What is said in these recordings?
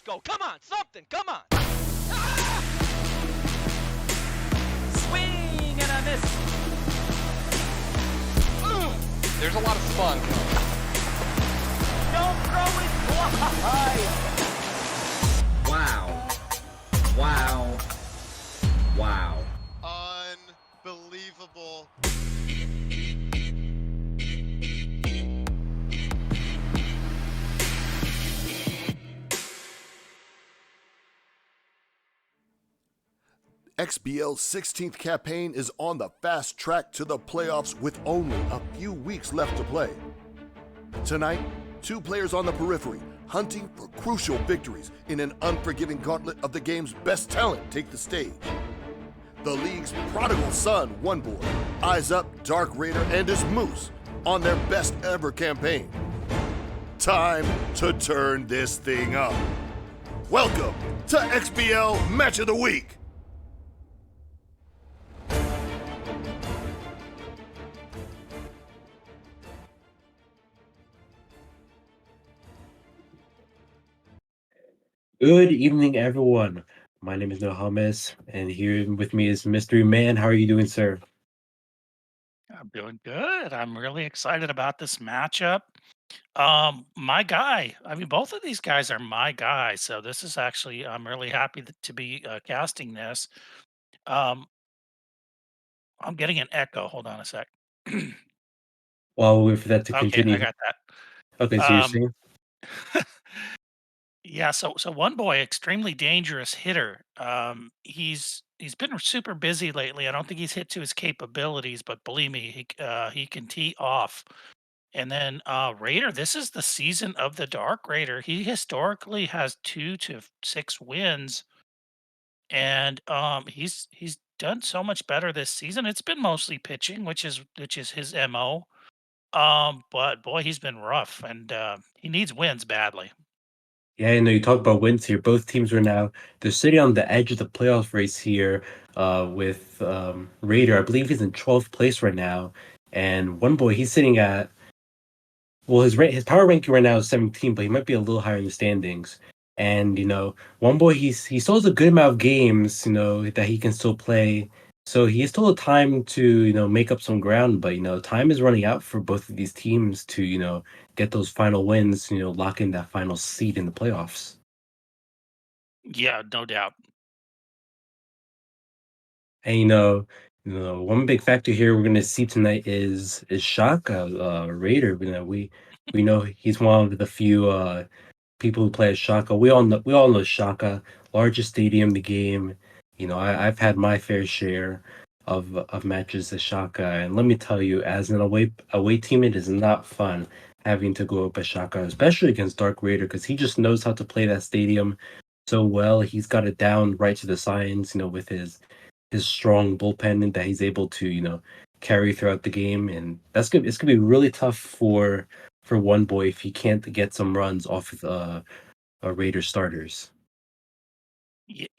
go. Come on, something. Come on. Ah! Swing and a miss. There's a lot of spunk. Don't throw it wide. Wow. Wow. Wow. Unbelievable. XBL's 16th campaign is on the fast track to the playoffs with only a few weeks left to play. Tonight, two players on the periphery hunting for crucial victories in an unforgiving gauntlet of the game's best talent take the stage. The league's prodigal son, One Boy, eyes up Darkraider and his Moose on their best ever campaign. Time to turn this thing up. Welcome to XBL Match of the Week. Good evening, everyone. My name is Nohames, and here with me is Mystery Man. How are you doing, sir? I'm doing good. I'm really excited about this matchup. My guy. I mean, both of these guys are my guy, so this is actually I'm really happy to be casting this. Um, I'm getting an echo. Hold on a sec. While we wait for that to Okay, I continue. got Okay, that. so you're saying? Yeah, so One Boy, extremely dangerous hitter. He's been super busy lately. I don't think he's hit to his capabilities, but believe me, he can tee off. And then Raider, this is the season of the Dark Raider. He historically has 2 to 6 wins, and he's done so much better this season. It's been mostly pitching, which is his MO. But boy, he's been rough, and he needs wins badly. Yeah, I know you talk about wins here. Both teams are now they're sitting on the edge of the playoff race here. With Raider, I believe he's in 12th place right now, and One Boy he's sitting at his power ranking right now is 17, but he might be a little higher in the standings. And One Boy he still has a good amount of games, that he can still play. So he has still a time to make up some ground. But time is running out for both of these teams to get those final wins, lock in that final seed in the playoffs. Yeah, no doubt. And one big factor here we're gonna see tonight is Shaka Raider. We know he's one of the few people who play as Shaka. We all know Shaka, largest stadium in the game. I've had my fair share of matches as Shaka, and let me tell you, as an away team, it is not fun having to go up as Shaka, especially against Dark Raider, because he just knows how to play that stadium so well. He's got it down right to the science, with his strong bullpen that he's able to carry throughout the game, and it's gonna be really tough for One Boy if he can't get some runs off of Raider starters.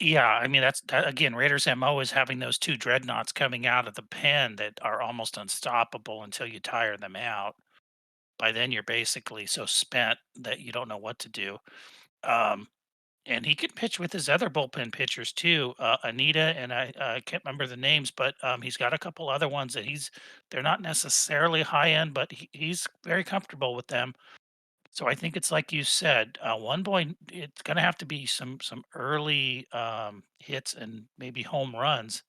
Yeah, I mean that again. Raiders' MO is having those two dreadnoughts coming out of the pen that are almost unstoppable until you tire them out. By then, you're basically so spent that you don't know what to do. Um, and he can pitch with his other bullpen pitchers too, Anita, and I can't remember the names, but he's got a couple other ones that they're not necessarily high end, but he's very comfortable with them. So I think it's like you said, One Boy. It's going to have to be some early hits and maybe home runs.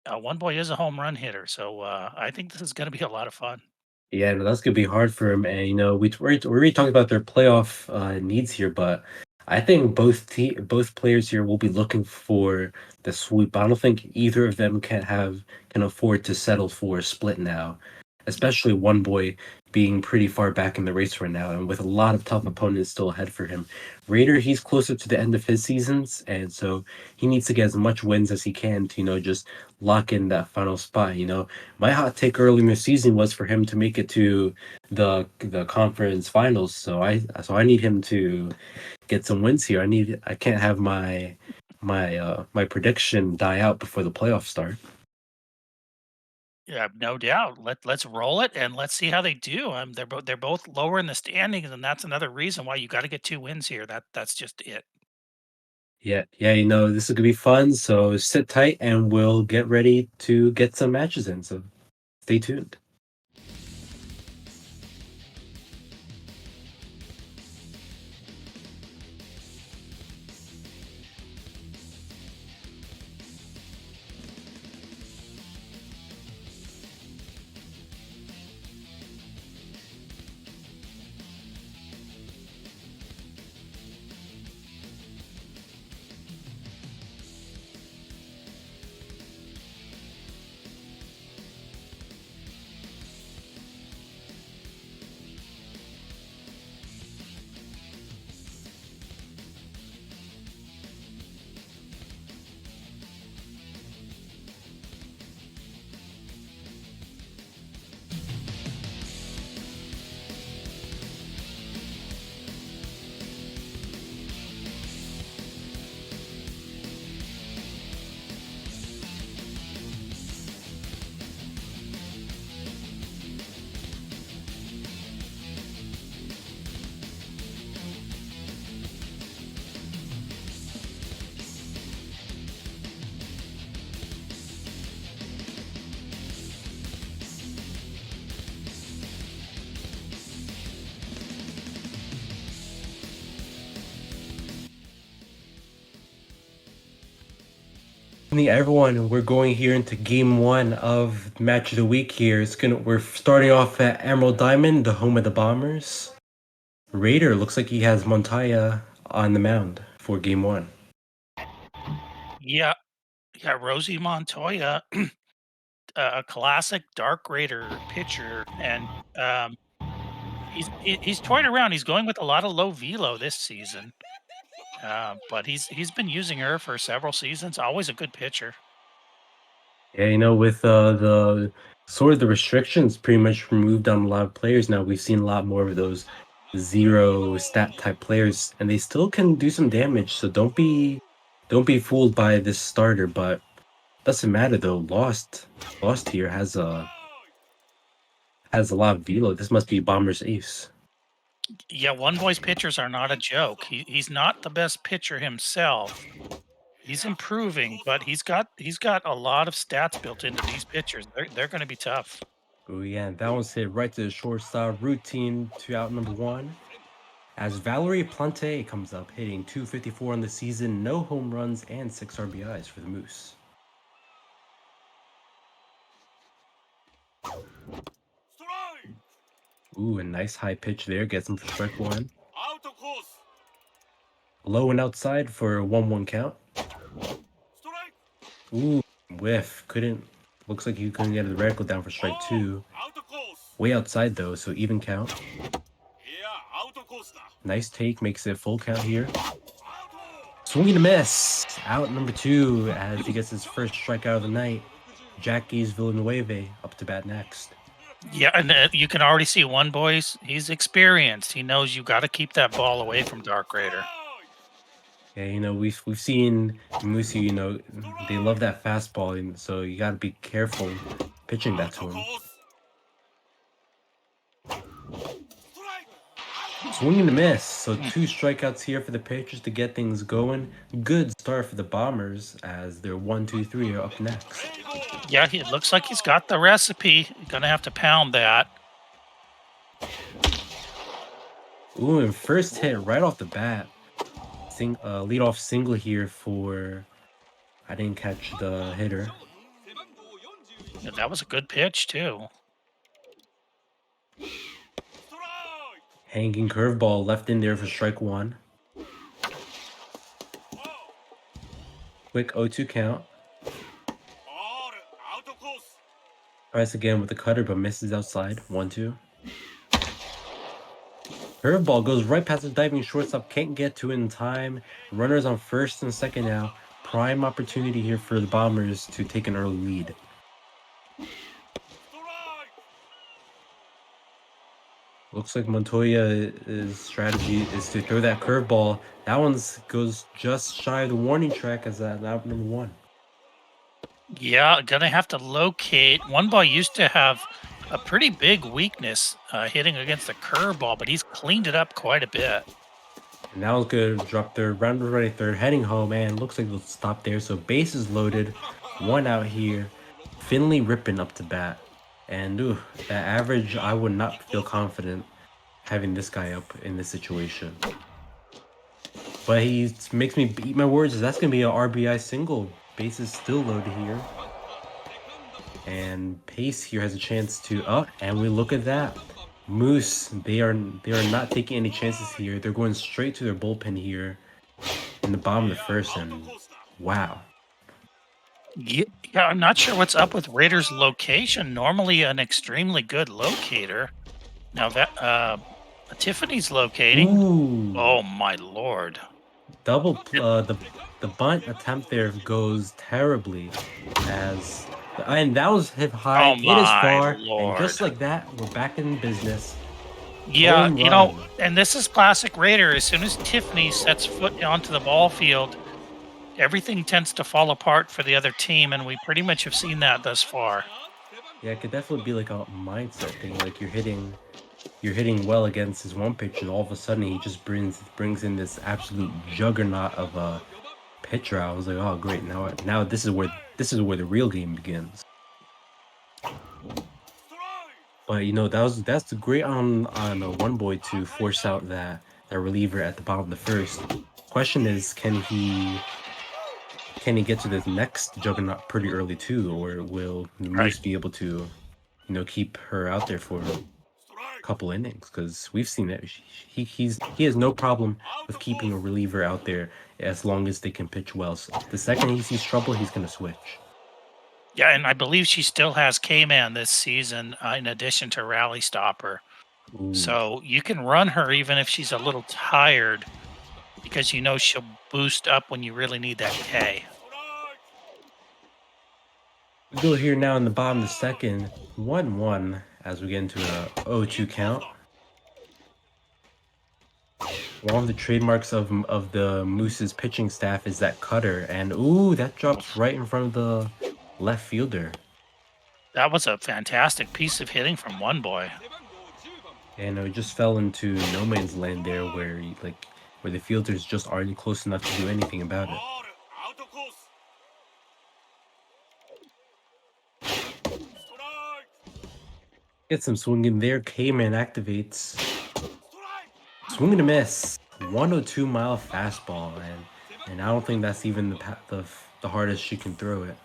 One Boy is a home run hitter, so I think this is going to be a lot of fun. Yeah, no, that's gonna be hard for him. And we're already talking about their playoff needs here, but I think both players here will be looking for the sweep. I don't think either of them can afford to settle for a split now, especially One Boy being pretty far back in the race right now, and with a lot of tough opponents still ahead for him. Raider, he's closer to the end of his seasons, and so he needs to get as much wins as he can to just lock in that final spot. My hot take early in the season was for him to make it to the conference finals. So I need him to get some wins here. I can't have my prediction die out before the playoffs start. Yeah, no doubt. Let's roll it and let's see how they do. They're both lower in the standings, and that's another reason why you got to get 2 wins here. That's just it. Yeah, you know, this is gonna be fun. So sit tight and we'll get ready to get some matches in. So stay tuned. Evening, everyone. We're going here into game one of match of the week. Here, we're starting off at Emerald Diamond, the home of the Bombers. Raider looks like he has Montoya on the mound for game one. Yeah, Rosie Montoya, a classic Dark Raider pitcher, and he's toying around. He's going with a lot of low velo this season, but he's been using her for several seasons. Always a good pitcher. Yeah, you know, with the sort of the restrictions pretty much removed on a lot of players now, we've seen a lot more of those zero stat type players, and they still can do some damage. So don't be fooled by this starter, but doesn't matter though. Lost here has a lot of velo. This must be Bomber's ace. Yeah, One Boy's pitchers are not a joke. He's not the best pitcher himself. He's improving, but he's got a lot of stats built into these pitchers. They're going to be tough. Oh yeah, that one's hit right to the shortstop. Routine to out number one. As Valerie Plante comes up, hitting .254 on the season, no home runs and 6 RBIs for the Moose. Ooh, a nice high pitch there, gets him for strike one. Low and outside for a 1-1 count. Ooh, whiff. Looks like he couldn't get the reticle down for strike two. Way outside though, so even count. Nice take, makes it full count here. Swing and a miss. Out number two as he gets his first strikeout of the night. Jackie's Villanueva up to bat next. Yeah, and you can already see One Boy's. He's experienced. He knows you got to keep that ball away from Dark Raider. Yeah, you know, we've seen Musi, you know, they love that fastball, and so you got to be careful pitching that to him. Swing and a miss. So 2 strikeouts here for the pitchers to get things going. Good start for the Bombers as their 1-2-3 are up next. Yeah, it looks like he's got the recipe. You're going to have to pound that. Ooh, and first hit right off the bat. Leadoff single here for... I didn't catch the hitter. Yeah, that was a good pitch, too. Hanging curveball left in there for strike one. Quick 0-2 count. Tries again with the cutter, but misses outside. 1-2. Curveball goes right past the diving shortstop. Can't get to it in time. Runners on first and second now. Prime opportunity here for the Bombers to take an early lead. Looks like Montoya's strategy is to throw that curveball. That one goes just shy of the warning track as that out number one. Yeah, gonna have to locate. One Boy used to have a pretty big weakness hitting against the curveball, but he's cleaned it up quite a bit. And that was good. Drop third, round ready third, heading home, and looks like they'll stop there. So bases loaded, one out here. Finley ripping up to bat. And ooh, that average, I would not feel confident having this guy up in this situation. But he makes me eat my words. That's going to be an RBI single. Bases still loaded here. And Pace here has a chance to and we look at that. Moose, they are not taking any chances here. They're going straight to their bullpen here in the bottom of the first, and wow. Yeah, I'm not sure what's up with Raiders' location. Normally an extremely good locator. Now that Tiffany's locating. Ooh. Oh my lord. Double the bunt attempt there goes terribly and that was hit high. Oh It is my far, lord. and just like that, we're back in business. Yeah, Home you know, run. and this is classic Raider. As soon as Tiffany sets foot onto the ball field, everything tends to fall apart for the other team, and we pretty much have seen that thus far. Yeah, it could definitely be like a mindset thing. Like you're hitting well against his one pitch, and all of a sudden he just brings in this absolute juggernaut of a pitcher. I was like, oh great, now this is where the real game begins. But you know, that's great on a one boy to force out that reliever at the bottom of the first. Question is, can he get to this next juggernaut pretty early too, or will Moose be able to, keep her out there for a couple innings? Because we've seen that he has no problem with keeping a reliever out there as long as they can pitch well. So the second he sees trouble, he's gonna switch. Yeah, and I believe she still has K-Man this season in addition to Rally Stopper. Ooh. So you can run her even if she's a little tired because you know she'll boost up when you really need that K. We go here now in the bottom of the second, 1-1 as we get into a 0-2 count. One of the trademarks of the Moose's pitching staff is that cutter, and ooh, that drops right in front of the left fielder. That was a fantastic piece of hitting from one boy. And it just fell into no man's land there, where the fielders just aren't close enough to do anything about it. Get some swing in there. K-Man activates. Swing and a miss. 102-mile fastball, and I don't think that's even the hardest she can throw it.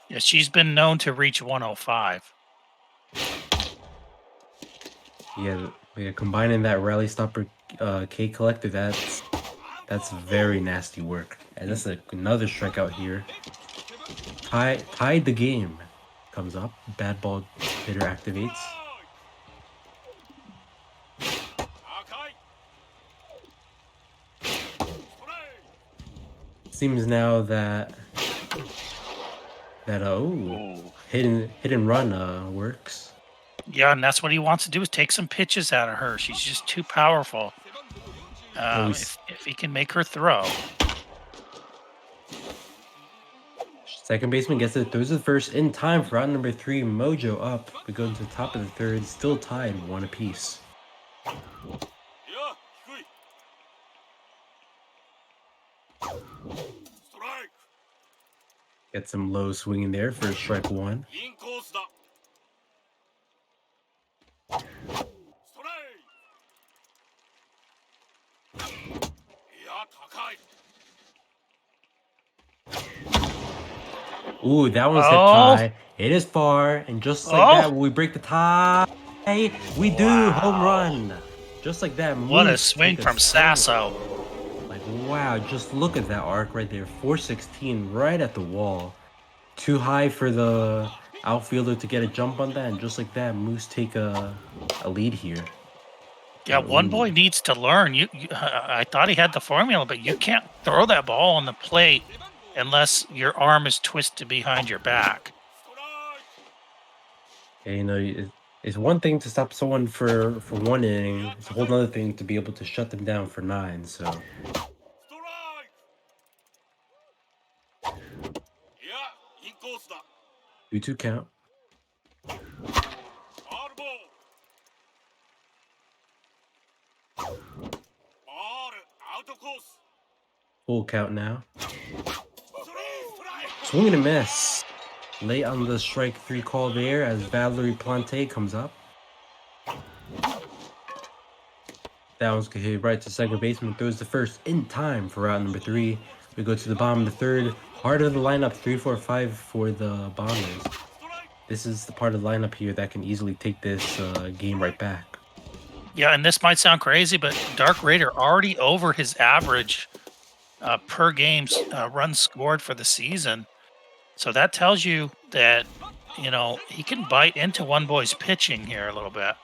Yeah, she's been known to reach 105. Yeah, combining that Rally Stopper K collector, that's very nasty work. And that's another strikeout here. Tied the game. Comes up. Bad ball hitter activates. Seems now that hit and run works. Yeah, and that's what he wants to do is take some pitches out of her. She's just too powerful. If he can make her throw. Second baseman gets it, throws the first in time for out number 3. Mojo up. We go to the top of the third, still tied 1 apiece. Get some low swinging there for strike 1. Ooh, that one's hit tie. It is far, and just like that, we break the tie. We do home run. Just like that. What a swing from Sasso. Like, wow, just look at that arc right there. 416 right at the wall. Too high for the outfielder to get a jump on that, and just like that, Moose take a lead here. Yeah, one boy needs to learn. I thought he had the formula, but you can't throw that ball on the plate unless your arm is twisted behind your back. Yeah, it's one thing to stop someone for 1 inning. It's a whole other thing to be able to shut them down for 9. So. 2-2 count. Full count now. Swing and a miss. Late on the strike 3 call there as Valerie Plante comes up. That one's gonna hit right to second baseman. Throws the first in time for route number 3. We go to the bottom of the third. Heart of the lineup, 3, 4, 5 for the Bombers. This is the part of the lineup here that can easily take this game right back. Yeah, and this might sound crazy, but Dark Raider already over his average per game's runs scored for the season. So that tells you that, you know, he can bite into One Boy's pitching here a little bit.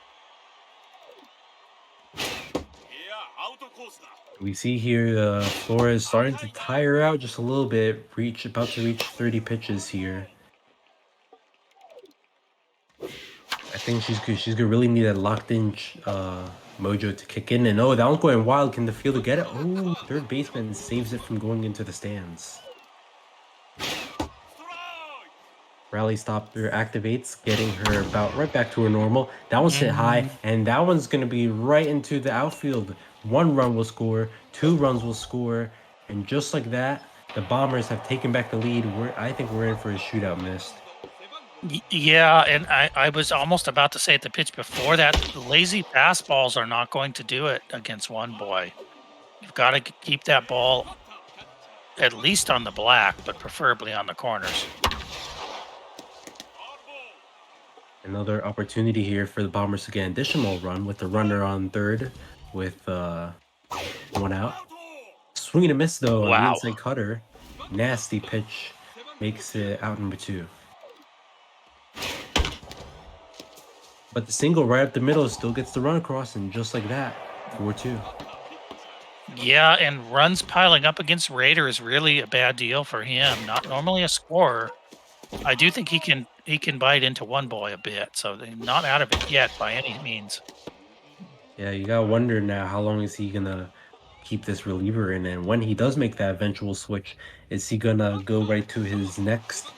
We see here Flores starting to tire out just a little bit. About to reach 30 pitches here. I think she's gonna really need that locked in mojo to kick in. And oh, that one's going wild. Can the fielder get it? Oh, third baseman saves it from going into the stands. Rally stopper activates, getting her about right back to her normal. That one's hit high, and that one's gonna be right into the outfield. 1 run will score, 2 runs will score, and just like that, the Bombers have taken back the lead. I think we're in for a shootout, Mist. Yeah, and I was almost about to say at the pitch before that, the lazy fastballs are not going to do it against One Boy. You've got to keep that ball at least on the black, but preferably on the corners. Another opportunity here for the Bombers to get an additional run with the runner on third with 1 out. Swing and a miss though on the inside cutter. Nasty pitch makes it out number 2. But the single right up the middle still gets the run across, and just like that, 4-2. Yeah, and runs piling up against Raider is really a bad deal for him. Not normally a scorer. I do think he can bite into One Boy a bit, so they're not out of it yet by any means. Yeah, you gotta wonder now, how long is he gonna keep this reliever in, and when he does make that eventual switch, is he gonna go right to his next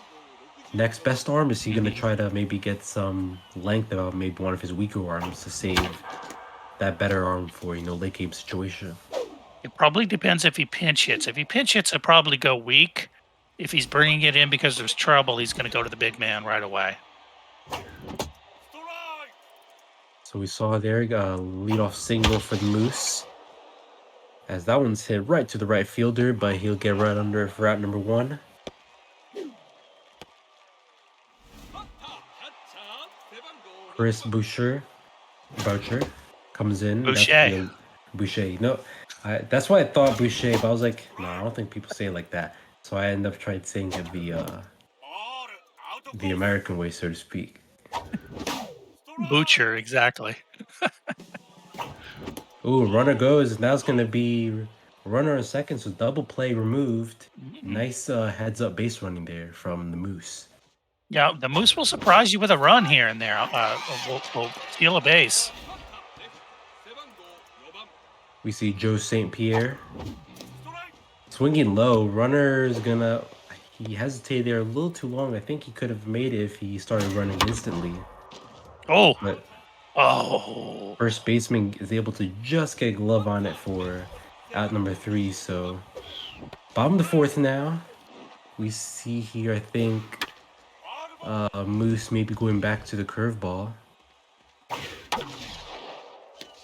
best arm? Is he gonna try to maybe get some length out of maybe one of his weaker arms to save that better arm for, late game situation? It probably depends if he pinch hits. If he pinch hits, he'll probably go weak. If he's bringing it in because there's trouble, he's going to go to the big man right away. So we saw there a leadoff single for the Moose, as that one's hit right to the right fielder, but he'll get right under for route number 1. Chris Boucher comes in. Boucher. No, that's why I thought Boucher, but I was like, no, I don't think people say it like that. So I ended up trying saying it the American way, so to speak. Butcher, exactly. Ooh, runner goes. Now it's going to be runner on second, so double play removed. Nice heads up base running there from the Moose. Yeah, the Moose will surprise you with a run here and there. We'll steal a base. We see Joe St. Pierre swinging low. Runner is gonna. He hesitated there a little too long. I think he could have made it if he started running instantly. First baseman is able to just get a glove on it for out number 3. So bottom of the 4th now. We see here, I think, Moose maybe going back to the curveball.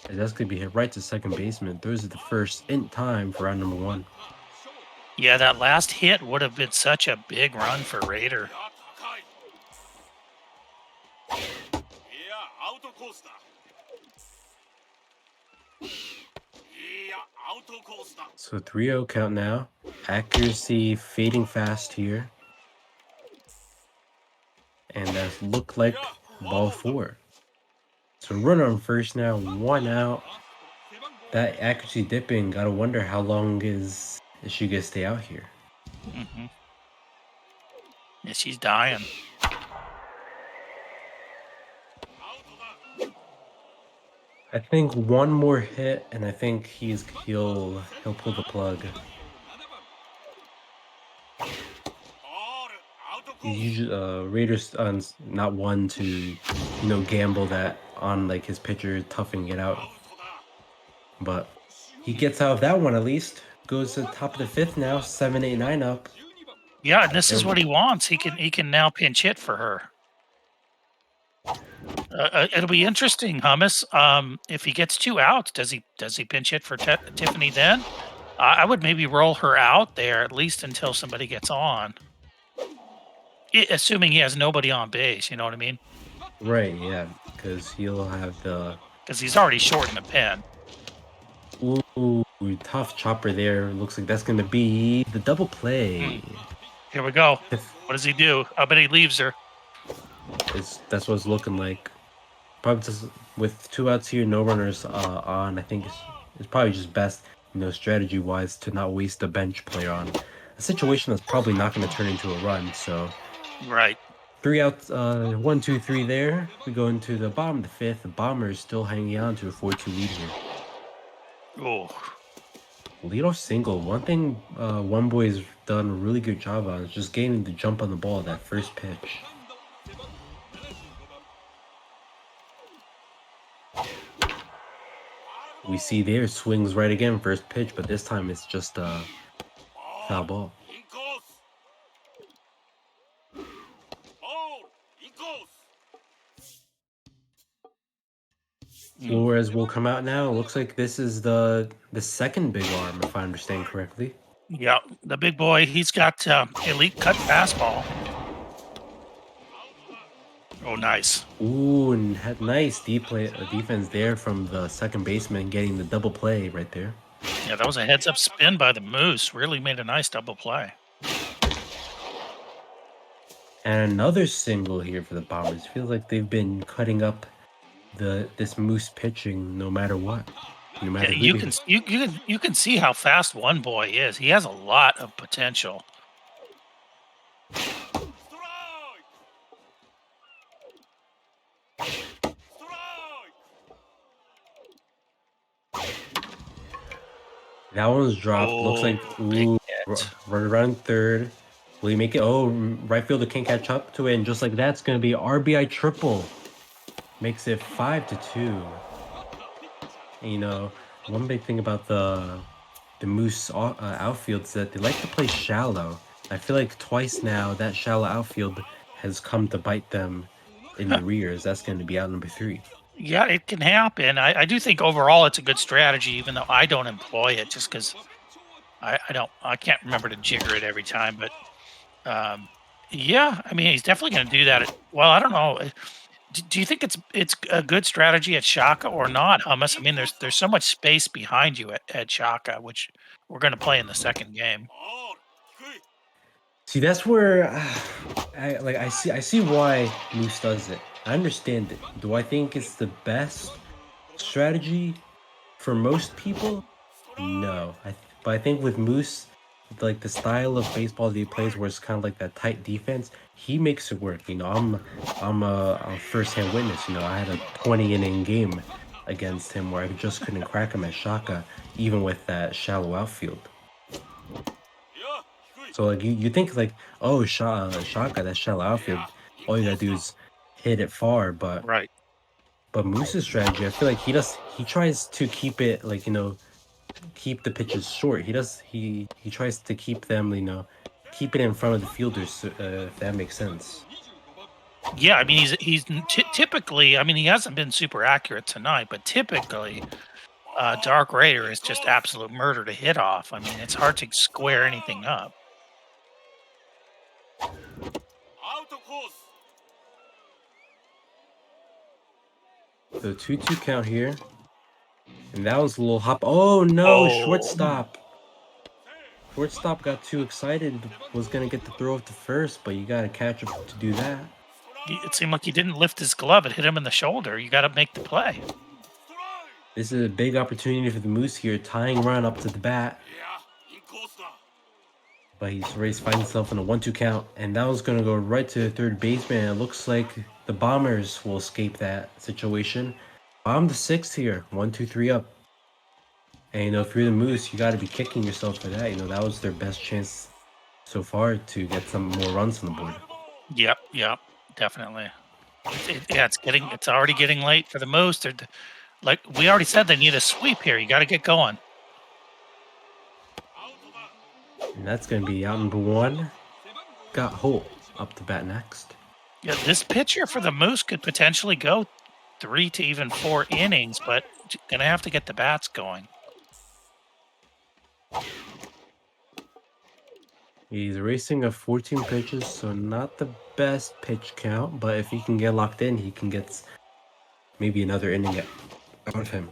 And that's going to be hit right to second baseman. Throws it the first in time for round number 1. Yeah, that last hit would have been such a big run for Raider. So 3-0 count now. Accuracy fading fast here. And that looked like ball 4. So runner on first now, 1 out. That accuracy dipping, gotta wonder how long is she gonna stay out here. Yeah, she's dying. I think one more hit, and I think he'll pull the plug. Usually, Raiders not one to gamble that on like his pitcher toughing it out, but he gets out of that one at least. goes to the top of the fifth now, 7, 8, 9 up. Yeah, and this is what he wants. He can now pinch hit for her. It'll be interesting, Hummus. If he gets 2 outs, does he pinch hit for Tiffany then? I would maybe roll her out there at least until somebody gets on. Assuming he has nobody on base, you know what I mean? Right, yeah, because he'll have the... Because he's already short in the pen. Ooh, tough chopper there. Looks like that's going to be the double play. Here we go. What does he do? I bet he leaves her. That's what it's looking like. Probably just with 2 outs here, no runners on. I think it's probably just best, strategy-wise, to not waste a bench player on a situation that's probably not going to turn into a run. So, right. 3 outs, 1, 2, 3 there. We go into the bottom of the fifth. The Bombers still hanging on to a 4-2 lead here. Oh. Leadoff single. One thing One Boy's done a really good job on is just getting the jump on the ball at that first pitch. We see there swings right again, first pitch, but this time it's just a foul ball. Flores will come out now. Looks like this is the second big arm, if I understand correctly. Yeah, the big boy. He's got elite cut fastball. Oh, nice. Ooh, and had nice defense there from the second baseman, getting the double play right there. Yeah, that was a heads-up spin by the Moose. Really made a nice double play. And another single here for the Bombers. Feels like they've been cutting up this Moose pitching no matter what. No matter you can see how fast One Boy is. He has a lot of potential. That one's dropped. Looks like run third. Will he make it? Oh, right fielder can't catch up to it, and just like that's gonna be RBI triple. Makes it 5-2. And, one big thing about the Moose outfield is that they like to play shallow. I feel like twice now that shallow outfield has come to bite them in the rears. That's going to be out number 3. Yeah, it can happen. I do think overall it's a good strategy, even though I don't employ it just because I can't remember to jigger it every time. But yeah, I mean he's definitely going to do that. Well, I don't know. Do you think it's a good strategy at Shaka or not, Hummus? I mean, there's so much space behind you at Shaka, which we're going to play in the second game. See, that's where I see why Moose does it. I understand it. Do I think it's the best strategy for most people? No. But I think with Moose, like the style of baseball that he plays, where it's kind of like that tight defense, he makes it work. I'm a first-hand witness. I had a 20-inning game against him where I just couldn't crack him at Shaka, even with that shallow outfield. So like you think like, oh, Shaka, that shallow outfield, all you gotta do is hit it far, but right. But Moose's strategy, I feel like he tries to keep it like keep the pitches short. He tries to keep them keep it in front of the fielders, if that makes sense. Yeah, I mean he's typically, I mean he hasn't been super accurate tonight, but typically Dark Raider is just absolute murder to hit off. I mean it's hard to square anything up. So 2-2 count here. And that was a little hop. Oh no, shortstop. Shortstop got too excited, was going to get the throw up to first, but you got to catch up to do that. It seemed like he didn't lift his glove. It hit him in the shoulder. You got to make the play. This is a big opportunity for the Moose here, tying run up to the bat. But he's ready to find himself in a 1-2 count, and that was going to go right to the third baseman. It looks like the Bombers will escape that situation. Bottom to sixth here, 1-2-3 up. And if you're the Moose, you got to be kicking yourself for that. That was their best chance so far to get some more runs on the board. Yep, definitely. It's already getting late for the Moose. Like we already said, they need a sweep here. You got to get going. And that's going to be out number 1. Got Holt up to bat next. Yeah, this pitcher for the Moose could potentially go 3 to even 4 innings, but gonna have to get the bats going. He's racing of 14 pitches, so not the best pitch count, but if he can get locked in, he can get maybe another inning out of him.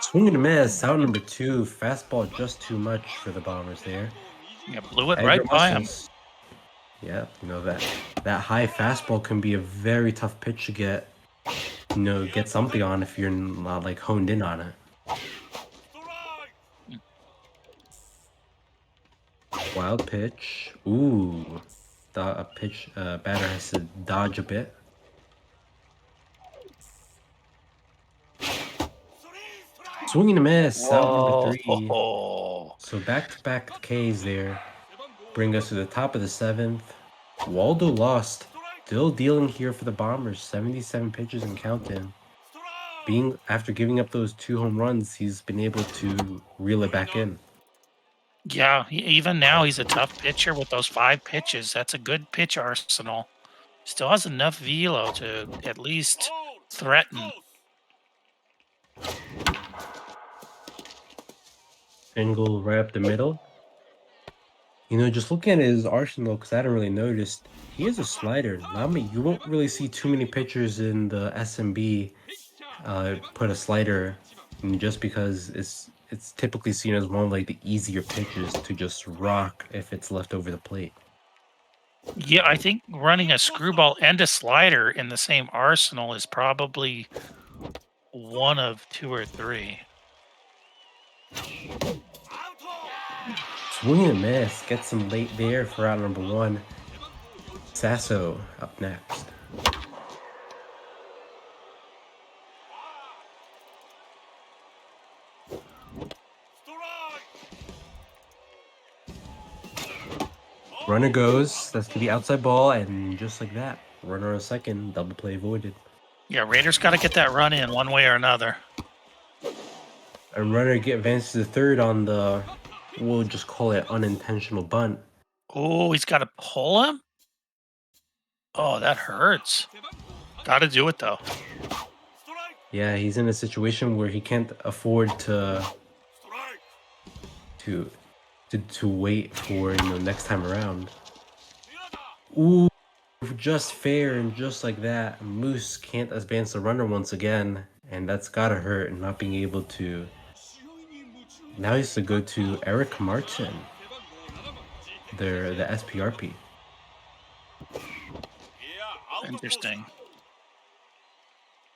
Swing and a miss, out number 2. Fastball just too much for the Bombers there. Yeah, blew it right by him. Yeah, you know that high fastball can be a very tough pitch to get, get something on if you're not like honed in on it. Wild pitch. Ooh, a pitch. Batter has to dodge a bit. Swinging a miss. Out number 3. So back-to-back Ks there bring us to the top of the 7th. Waldo lost. Still dealing here for the Bombers. 77 pitches and counting. After giving up those 2 home runs, he's been able to reel it back in. Yeah, even now he's a tough pitcher with those 5 pitches. That's a good pitch arsenal. Still has enough velo to at least threaten. Single right up the middle. Just looking at his arsenal, because I hadn't really noticed, he has a slider. You won't really see too many pitchers in the SMB put a slider, just because it's typically seen as one of like the easier pitches to just rock if it's left over the plate. Yeah, I think running a screwball and a slider in the same arsenal is probably one of 2 or 3. Swing and a miss. Gets him late there for out number 1. Sasso up next. Runner goes. That's to the outside ball, and just like that, runner on second, double play avoided. Yeah, Raiders got to get that run in one way or another. A runner advances to third on the, we'll just call it unintentional bunt. Oh, he's got to pull him? Oh, that hurts. Got to do it, though. Yeah, he's in a situation where he can't afford to wait for next time around. Ooh, just fair, and just like that, Moose can't advance the runner once again, and that's gotta hurt. And not being able to. Now he has to go to Eric Martin, the SPRP. Interesting.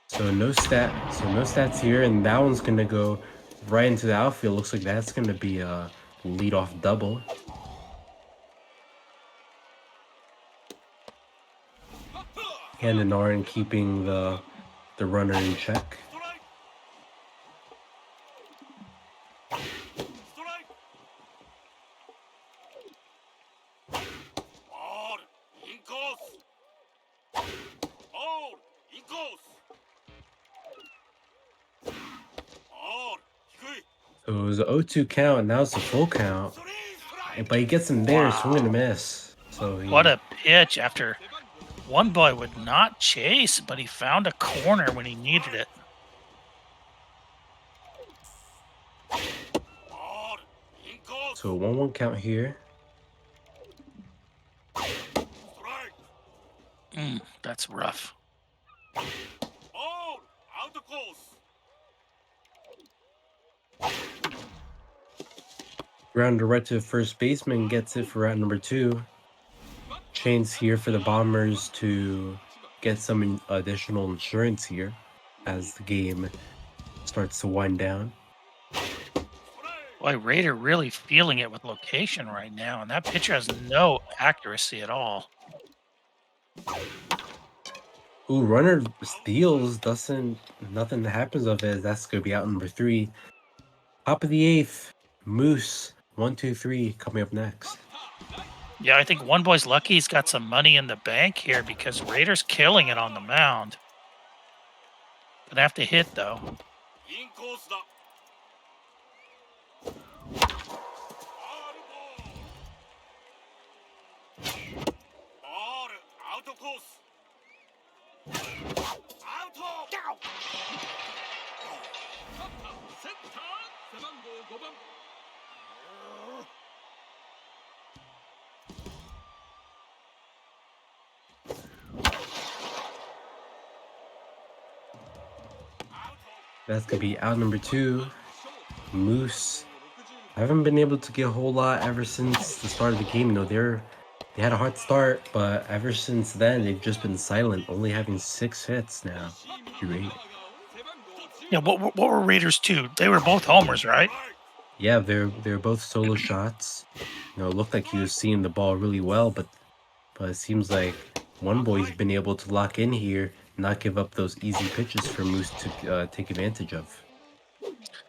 So no stats here, and that one's gonna go right into the outfield. Looks like that's gonna be a leadoff double. And Narn keeping the runner in check. So it was an 0-2 count, and now it's a full count. But he gets him there, swing and a miss. So What a pitch after One Boy would not chase, but he found a corner when he needed it. So 1-1 count here. That's rough. Grounder right to first baseman, gets it for route number 2. Chains here for the Bombers to get some additional insurance here as the game starts to wind down. Boy, Raider really feeling it with location right now, and that pitcher has no accuracy at all. Ooh, runner steals, nothing happens of it. That's gonna be out number 3. Top of the 8th, Moose 1-2-3 coming up next. Yeah, I think One Boy's lucky he's got some money in the bank here because Raiders killing it on the mound. Gonna have to hit though. That's gonna be out number 2. Moose. I haven't been able to get a whole lot ever since the start of the game. They had a hard start, but ever since then they've just been silent, only having 6 hits now. Great. Yeah, what were Raiders 2? They were both homers, right? Yeah, they're both solo shots. It looked like he was seeing the ball really well, but it seems like one boy's been able to lock in here, not give up those easy pitches for Moose to take advantage of.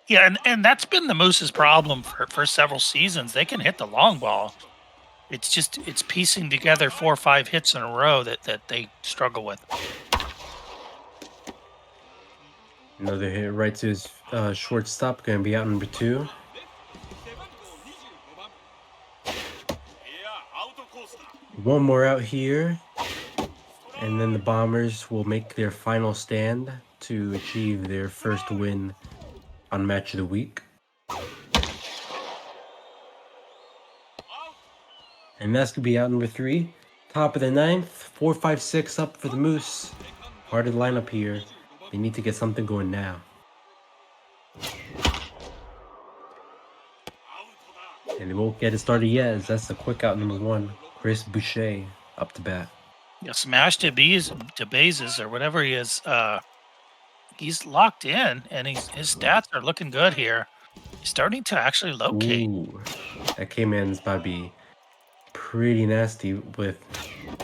Yeah, and that's been the Moose's problem for several seasons. They can hit the long ball. It's piecing together 4 or 5 hits in a row that they struggle with. Another hit right to his shortstop, going to be out number 2. One more out here, and then the Bombers will make their final stand to achieve their first win on Match of the Week. And that's going to be out number 3. Top of the 9th, 4, 5, 6 up for the Moose. Hard lineup here. They need to get something going now. And they won't get it started yet, as that's the quick out number 1. Chris Boucher up to bat. Yeah, Smash DeBazes or whatever he is. He's locked in, and his stats are looking good here. He's starting to actually locate. Ooh, that K-Man's about to be pretty nasty with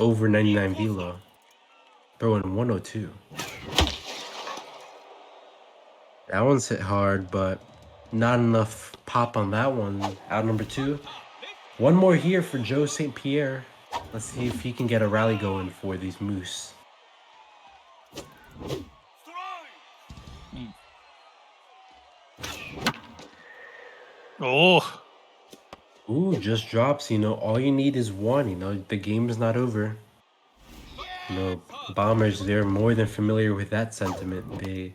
over 99 velo. Throwing 102. That one's hit hard, but not enough pop on that one. Out number 2. One more here for Joe St. Pierre. Let's see if he can get a rally going for these Moose. Oh. Ooh, just drops. All you need is one. The game is not over. Bombers, they're more than familiar with that sentiment. They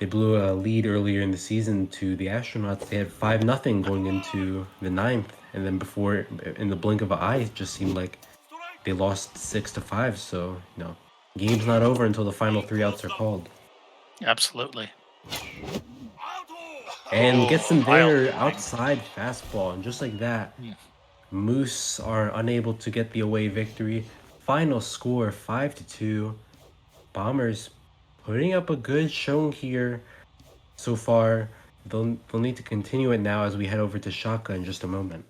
blew a lead earlier in the season to the Astronauts. They had 5-0 going into the 9th, and then before, in the blink of an eye, it just seemed like they lost 6-5. So, game's not over until the final 3 outs are called. Absolutely. And gets them there, outside fastball, and just like that, Moose are unable to get the away victory. Final score 5-2. Bombers putting up a good showing here so far. They'll need to continue it now as we head over to Shaka in just a moment.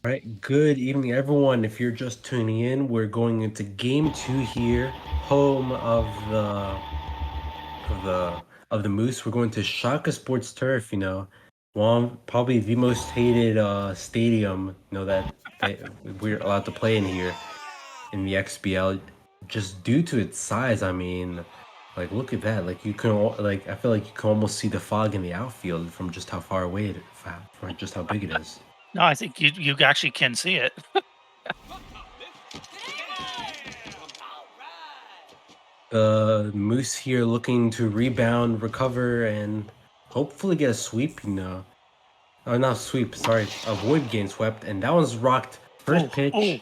All right, good evening, everyone. If you're just tuning in, we're going into game 2 here, home of the Moose. We're going to Shaka Sports Turf. Probably the most hated stadium. That we're allowed to play in here in the XBL, just due to its size. I mean, like, look at that. Like, I feel like you can almost see the fog in the outfield from just how far away from just how big it is. No, I think you actually can see it. The Moose here looking to rebound, recover, and hopefully get a sweep. Not sweep. Sorry, avoid getting swept. And that one's rocked. First pitch,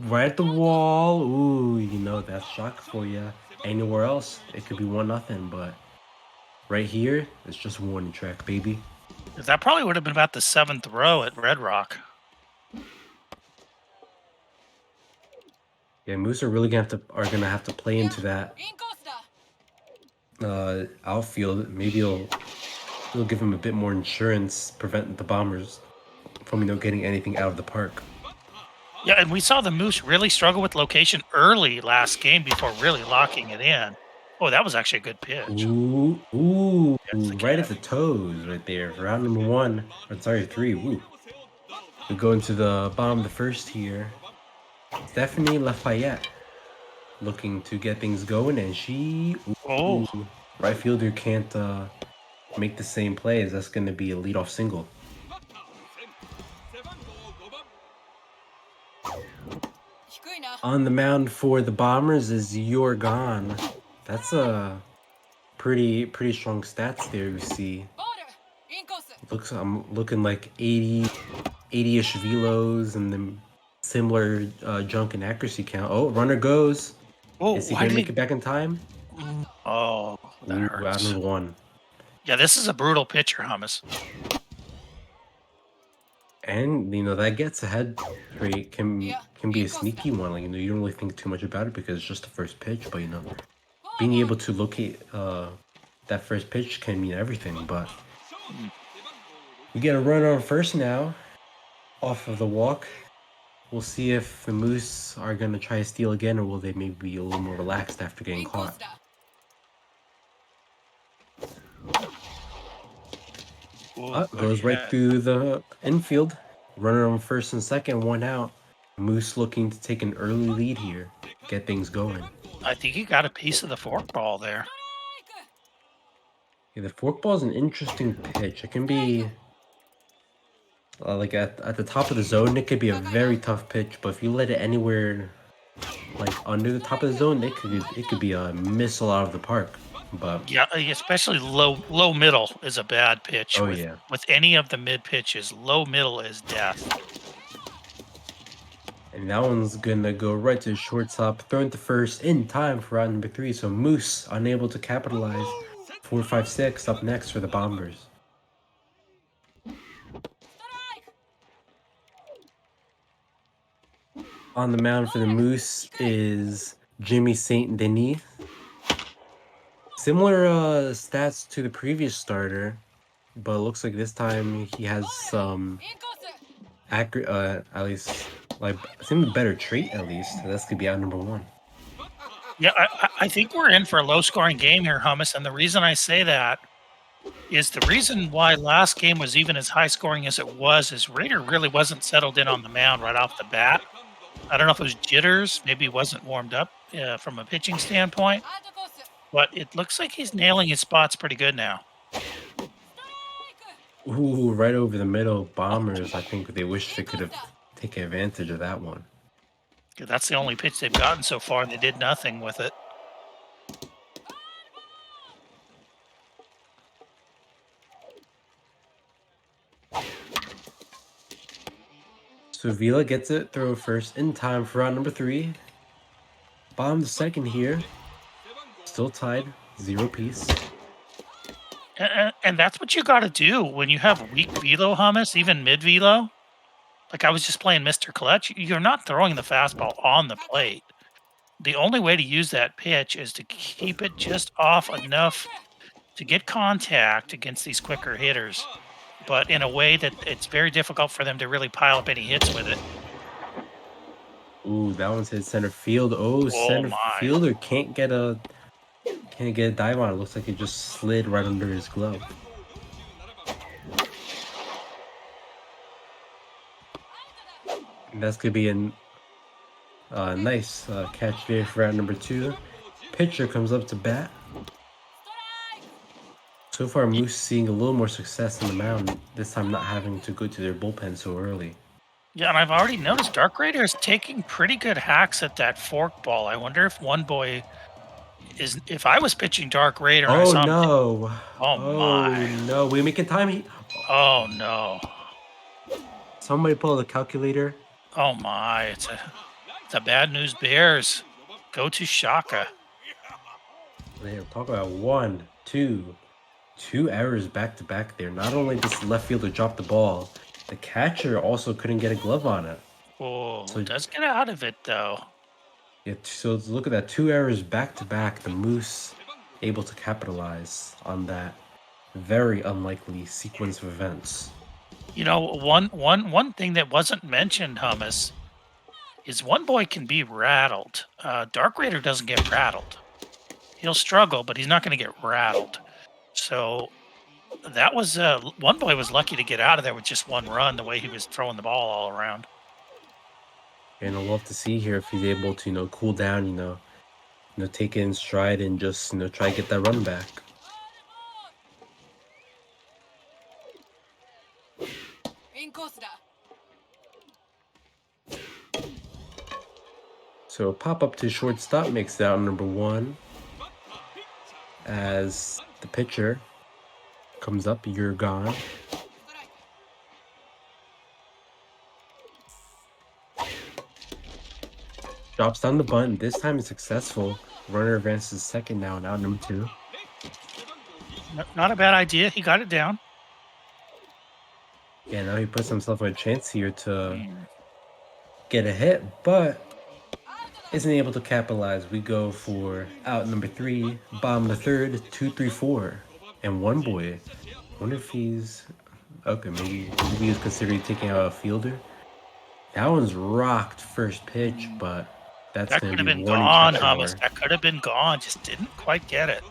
right at the wall. Ooh, that's shock for you. Anywhere else, it could be 1-0, but right here, it's just warning track, baby. That probably would have been about the 7th row at Red Rock. Yeah, Moose are really gonna have to play into that outfield. Maybe it'll give him a bit more insurance, prevent the Bombers from getting anything out of the park. Yeah, and we saw the Moose really struggle with location early last game before really locking it in. Oh, that was actually a good pitch. Ooh, right at the toes, right there. Round number 1, or sorry, 3. Ooh. We go into the bottom of the first here. Stephanie Lafayette looking to get things going, and she. Right fielder can't make the same play, as that's going to be a leadoff single. On the mound for the Bombers is Yorgan. That's a pretty strong stats there. We see. I'm looking like 80-ish velos and then similar junk and accuracy count. Oh, runner goes. Is he gonna make it back in time? Oh, that hurts. Round number 1. Yeah, this is a brutal pitcher, Hummus. And that gets ahead rate can be a sneaky one. Like, you don't really think too much about it because it's just the first pitch, but being able to locate that first pitch can mean everything. But we get a runner on first now off of the walk. We'll see if the Moose are gonna try to steal again, or will they maybe be a little more relaxed after getting caught. Goes right through the infield. Runner on first and second, 1 out. Moose looking to take an early lead here, get things going. I think he got a piece of the forkball there. Yeah, the forkball is an interesting pitch. It can be like at the top of the zone, it could be a very tough pitch. But if you let it anywhere like under the top of the zone, it could be a missile out of the park. But yeah, especially low middle is a bad pitch. With any of the mid pitches, low middle is death. And that one's gonna go right to the shortstop, thrown to first in time for round number 3. So Moose unable to capitalize. 4-5-6 up next for the Bombers. On the mound for the Moose is Jimmy St. Denis. Similar stats to the previous starter, but it looks like this time he has some accurate, at least, like, some better trait at least. That's gonna be out number 1. Yeah, I think we're in for a low-scoring game here, Hummus, and the reason I say that is the reason why last game was even as high-scoring as it was is Raider really wasn't settled in on the mound right off the bat. I don't know if it was jitters, maybe he wasn't warmed up from a pitching standpoint. But it looks like he's nailing his spots pretty good now. Ooh, right over the middle. Bombers, I think they wish they could have taken advantage of that one. That's the only pitch they've gotten so far, and they did nothing with it. So Vila gets it, throw first in time for round number 3. Bottom the second here. Still tied, 0 piece. And that's what you got to do when you have weak velo, Hummus, even mid velo. Like I was just playing Mr. Clutch. You're not throwing the fastball on the plate. The only way to use that pitch is to keep it just off enough to get contact against these quicker hitters. but in a way that it's very difficult for them to really pile up any hits with it. Ooh, that one's hit center field. Oh, Oh center my. fielder can't get a dive on it. Looks like it just slid right under his glove. And that's gonna be a nice catch there for round number 2. Pitcher comes up to bat. So far, Moose seeing a little more success on the mound, this time not having to go to their bullpen so early. Yeah, and I've already noticed Dark Raider is taking pretty good hacks at that fork ball. I wonder if One Boy is. If I was pitching Dark Raider, and I Oh saw him. no! Oh my! No! We making time. Oh no! Somebody pull the calculator. Oh my! It's a bad news Bears. Go to Shaka. They're talking about 1, 2, 2 errors back to back there. Not only does the left fielder drop the ball, the catcher also couldn't get a glove on it. Oh, So- does get out of it though. Yeah, so look at that, 2 errors back to back. The Moose able to capitalize on that very unlikely sequence of events. You know, one thing that wasn't mentioned, Hummus, is One Boy can be rattled. Dark Raider doesn't get rattled. He'll struggle, but he's not going to get rattled. So that was One Boy was lucky to get out of there with just 1 run. The way he was throwing the ball all around. And we'll have to see here if he's able to, cool down, take it in stride and just, try to get that run back. So pop up to shortstop makes it out number 1 as the pitcher comes up. You're gone. Drops down the bunt. This time it's successful. Runner advances second now and out number 2. Not a bad idea. He got it down. Yeah, now he puts himself in a chance here to get a hit, but isn't able to capitalize. We go for out number 3, bottom of the 3rd, 2, 3, 4, and One Boy. Wonder if he's okay. Maybe he's considering taking out a fielder. That one's rocked first pitch, but that's That gonna could have be been warning gone, track Hummus. hour. That could have been gone. Just didn't quite get it.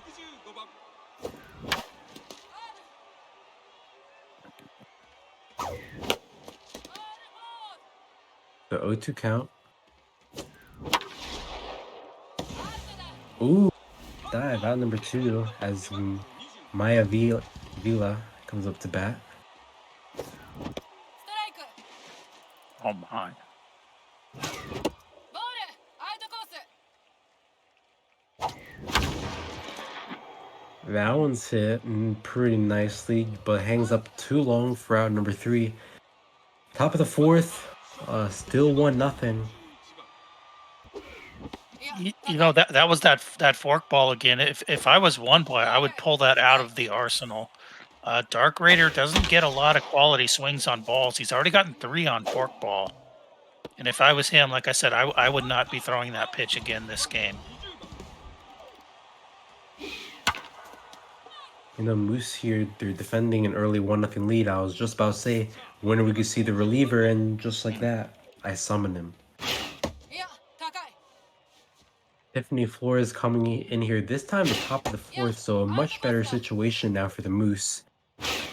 The 0-2 count. Ooh, dive out number 2 as Maya Vila comes up to bat. Oh my! That one's hit pretty nicely, but hangs up too long for out number 3. Top of the 4th, still 1-0. You know that was that fork ball again. If I was One Boy, I would pull that out of the arsenal. Dark Raider doesn't get a lot of quality swings on balls. He's already gotten 3 on fork ball. And if I was him, like I said, I would not be throwing that pitch again this game. Moose here, they're defending an early 1-0 lead. I was just about to say, when are we going to see the reliever? And just like that, I summon him. Tiffany Flores coming in here this time the top of the 4th, so a much better situation now for the Moose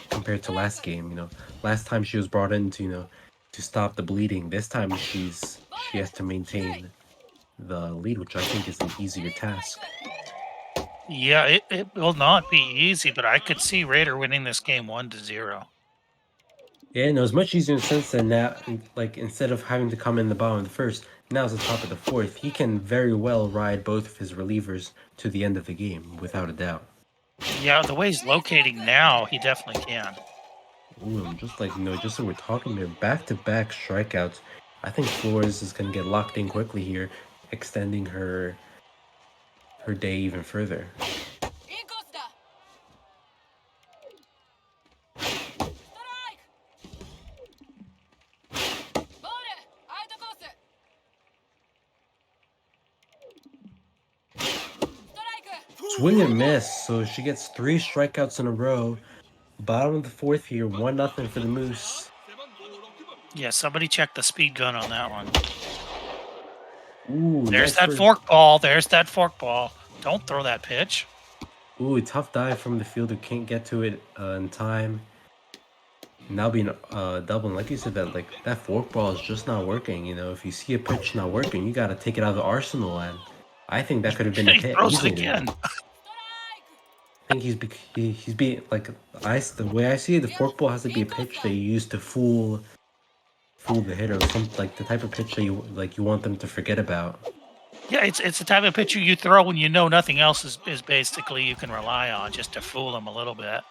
compared to last game. Last time she was brought in to stop the bleeding. This time she has to maintain the lead, which I think is an easier task. Yeah, it will not be easy, but I could see Raider winning this game 1-0. Yeah, no, it's much easier in the sense that now, like, instead of having to come in the bottom of the 1st, now it's the top of the 4th. He can very well ride both of his relievers to the end of the game, without a doubt. Yeah, the way he's locating now, he definitely can. Ooh, just like, just so we're talking there, back-to-back strikeouts. I think Flores is going to get locked in quickly here, extending her day even further. Swing and miss, so she gets 3 strikeouts in a row. Bottom of the fourth here, 1-0 for the Moose. Yeah, somebody check the speed gun on that one. Ooh, There's nice that first. fork ball. There's that fork ball. Don't throw that pitch. Ooh, tough dive from the fielder. Can't get to it in time. Now being double, and like you said, that fork ball is just not working. You know, if you see a pitch not working, you got to take it out of the arsenal. And I think that could have been a He hit throws it easily. again. I think he's being like the way I see it, the fork ball has to be a pitch that you use to fool the hitter, some like the type of pitch that you want them to forget about. Yeah, it's the type of pitcher you throw when you know nothing else is basically you can rely on just to fool them a little bit.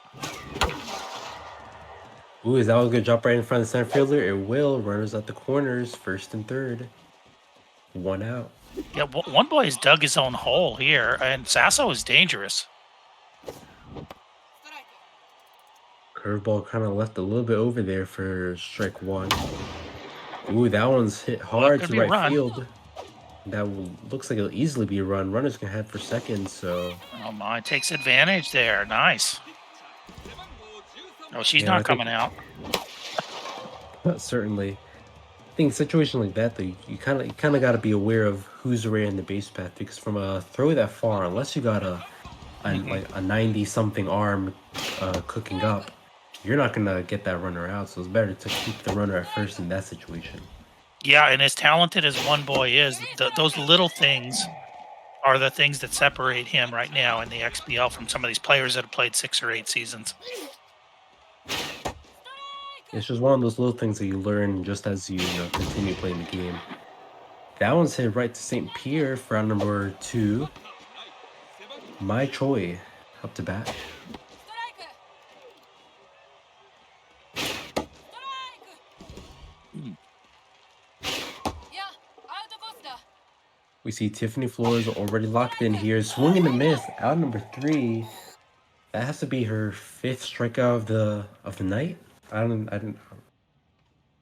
Ooh, is that was gonna jump right in front of the center fielder? It will. Runners at the corners, first and third. 1 out. Yeah, one boy has dug his own hole here, and Sasso is dangerous. Curveball kind of left a little bit over there for strike one. Ooh, that one's hit hard could to be a right run. field. That looks like it'll easily be a run. Runner's gonna head for second, so. Oh my, takes advantage there. Nice. Oh, she's Yeah, I not think- coming out. Certainly. I think in a situation like that, though, you kind of got to be aware of who's already in the base path, because from a throw that far, unless you got a 90-something arm cooking up, you're not gonna get that runner out. So it's better to keep the runner at first in that situation. Yeah, and as talented as one boy is, those little things are the things that separate him right now in the XBL from some of these players that have played 6 or 8 seasons. It's just one of those little things that you learn just as you continue playing the game. That one's hit right to St. Pierre for round number 2. My Choi up to bat. We see Tiffany Flores already locked in here. Swing and a miss. Out number 3. That has to be her 5th strikeout of the night. I didn't.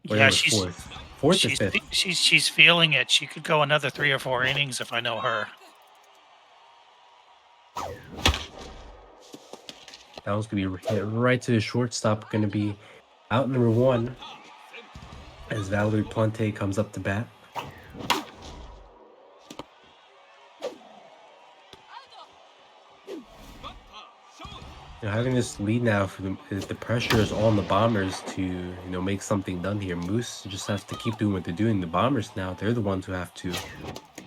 Yeah, fourth or 5th. She's feeling it. She could go another 3 or 4 innings if I know her. That one's gonna be hit right to the shortstop. Gonna be out number 1 as Valerie Plante comes up to bat. Having this lead now for the pressure is on the Bombers to make something done here. Moose just has to keep doing what they're doing. The Bombers now, they're the ones who have to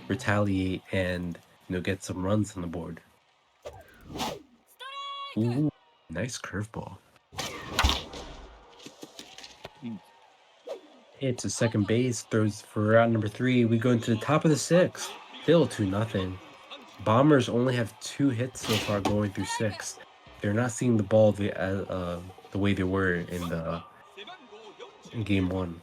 retaliate and get some runs on the board. Ooh, nice curveball. Hits to second base, throws for round number 3. We go into the top of the 6th. Still 2-0. Bombers only have 2 hits so far going through 6. They're not seeing the ball the way they were in game 1.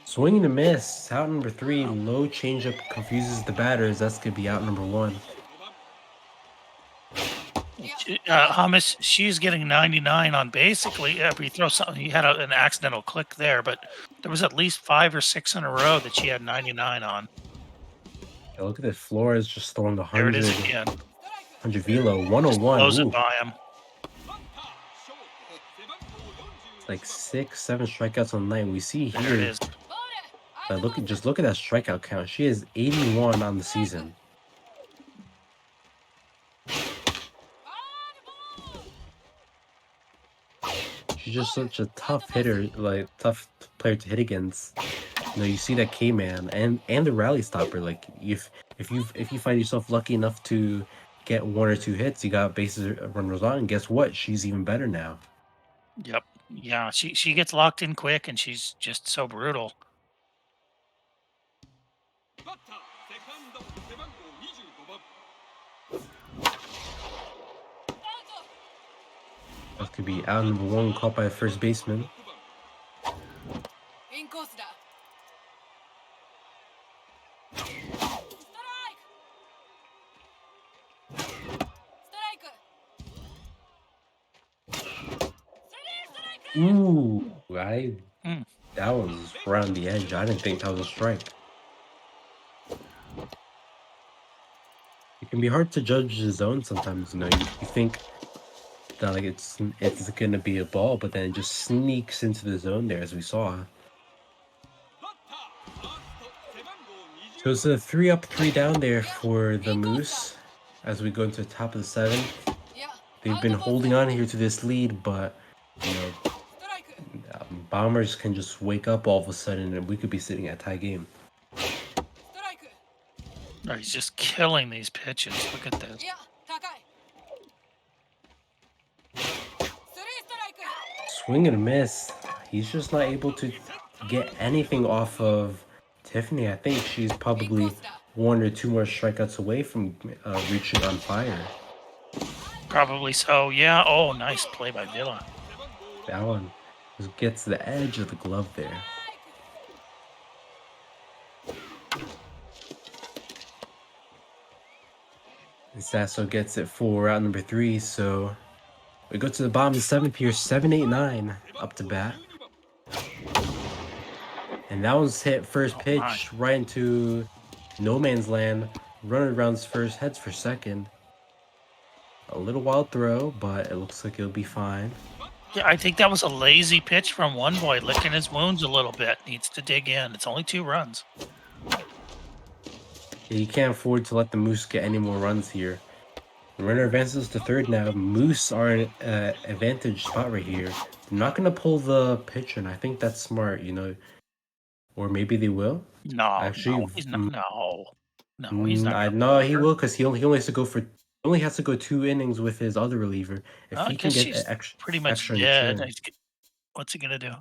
Swing and a miss. Out number 3. Low changeup confuses the batters. That's gonna be out number 1. Hummus, she's getting 99 on basically every throw. He had an accidental click there, but there was at least 5 or 6 in a row that she had 99 on. Yeah, look at this. Flores just throwing the 100. There it is again. 100 velo. 101. Blows Ooh. it by him. Like 6-7 strikeouts on the night. We see here. There it is. Look at that strikeout count. She is 81 on the season. She's just such a tough hitter, tough player to hit against. You see that K-man and the rally stopper. Like if you find yourself lucky enough to get 1 or 2 hits, you got bases runners on, and guess what? She's even better now. Yep. Yeah, she gets locked in quick, and she's just so brutal. That could be out number 1, caught by a first baseman. Ooh, That was around the edge. I didn't think that was a strike. It can be hard to judge the zone sometimes. You know, you think that like it's gonna be a ball, but then it just sneaks into the zone there, as we saw. So it's a 3 up, 3 down there for the Moose as we go into the top of the 7th. They've been holding on here to this lead, but you know, Bombers can just wake up all of a sudden, and we could be sitting at tie game. Oh, he's just killing these pitches. Look at this. Swing and a miss. He's just not able to get anything off of Tiffany. I think she's probably 1 or 2 more strikeouts away from reaching on fire. Probably so. Yeah. Oh, nice play by Villa. That one just gets the edge of the glove there. And Sasso gets it for route number 3, so we go to the bottom of the 7th here, 7-8-9 up to bat. And that was hit first pitch right into no man's land. Runner rounds first, heads for second. A little wild throw, but it looks like it'll be fine. Yeah, I think that was a lazy pitch from One Boy, licking his wounds a little bit. Needs to dig in. It's only 2 runs. Yeah, you can't afford to let the Moose get any more runs here. The runner advances to third now. Moose are in an advantage spot right here. They're not going to pull the pitcher, and I think that's smart, you know. Or maybe they will. No, Actually, no, he's not. No, he's not. I know he will, because he only has to go for only has to go 2 innings with his other reliever. If he can get she's extra, pretty much extra dead. insurance, What's he gonna do?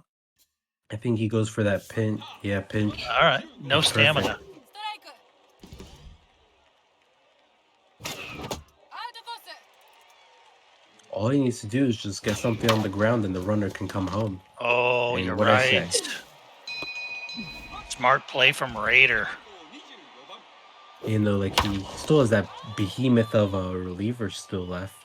I think he goes for that pinch. Yeah, pinch. All right, no That's stamina. perfect. All he needs to do is just get something on the ground, and the runner can come home. Oh, And you're what I say? right. Smart play from Raider. You know, like he still has that behemoth of a reliever still left.